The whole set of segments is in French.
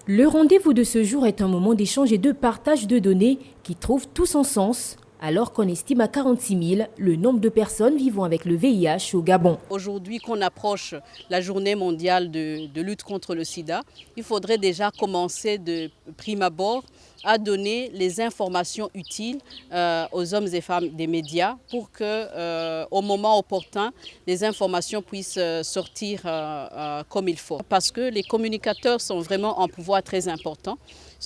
Le rendez-vous de ce jour est un moment d'échange et de partage de données qui trouve tout son sens, alors qu'on estime à 46 000 le nombre de personnes vivant avec le VIH au Gabon. Aujourd'hui qu'on approche la journée mondiale de lutte contre le sida, il faudrait déjà commencer de prime abord à donner les informations utiles aux hommes et femmes des médias pour que, au moment opportun, les informations puissent sortir comme il faut. Parce que les communicateurs sont vraiment un pouvoir très important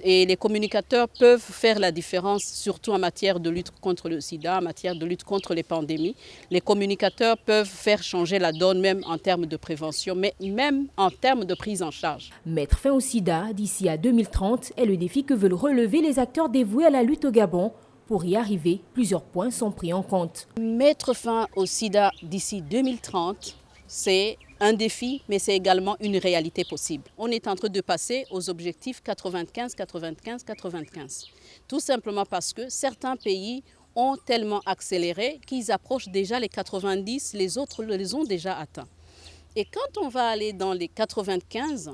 et les communicateurs peuvent faire la différence, surtout en matière de lutte contre le sida, en matière de lutte contre les pandémies. Les communicateurs peuvent faire changer la donne même en termes de prévention, mais même en termes de prise en charge. Mettre fin au sida d'ici à 2030 est le défi que veulent relever les acteurs dévoués à la lutte au Gabon. Pour y arriver, plusieurs points sont pris en compte. Mettre fin au sida d'ici 2030, c'est un défi, mais c'est également une réalité possible. On est en train de passer aux objectifs 95-95-95. Tout simplement parce que certains pays ont tellement accéléré qu'ils approchent déjà les 90, les autres les ont déjà atteints. Et quand on va aller dans les 95,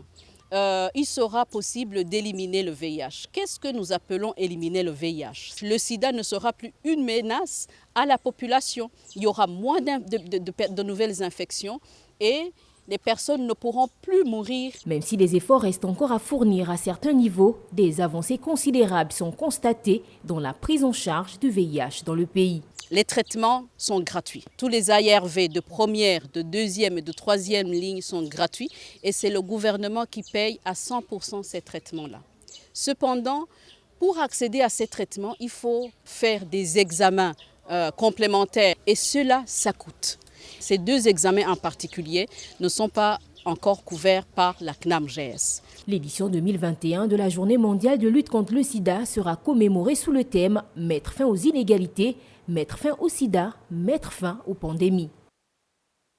il sera possible d'éliminer le VIH. Qu'est-ce que nous appelons éliminer le VIH? Le sida ne sera plus une menace à la population. Il y aura moins de nouvelles infections et les personnes ne pourront plus mourir. Même si les efforts restent encore à fournir à certains niveaux, des avancées considérables sont constatées dans la prise en charge du VIH dans le pays. Les traitements sont gratuits. Tous les ARV de première, de deuxième et de troisième ligne sont gratuits et c'est le gouvernement qui paye à 100% ces traitements-là. Cependant, pour accéder à ces traitements, il faut faire des examens complémentaires et cela, ça coûte. Ces deux examens en particulier ne sont pas encore couverts par la CNAMGS. L'édition 2021 de la Journée mondiale de lutte contre le sida sera commémorée sous le thème « Mettre fin aux inégalités, mettre fin au sida, mettre fin aux pandémies ».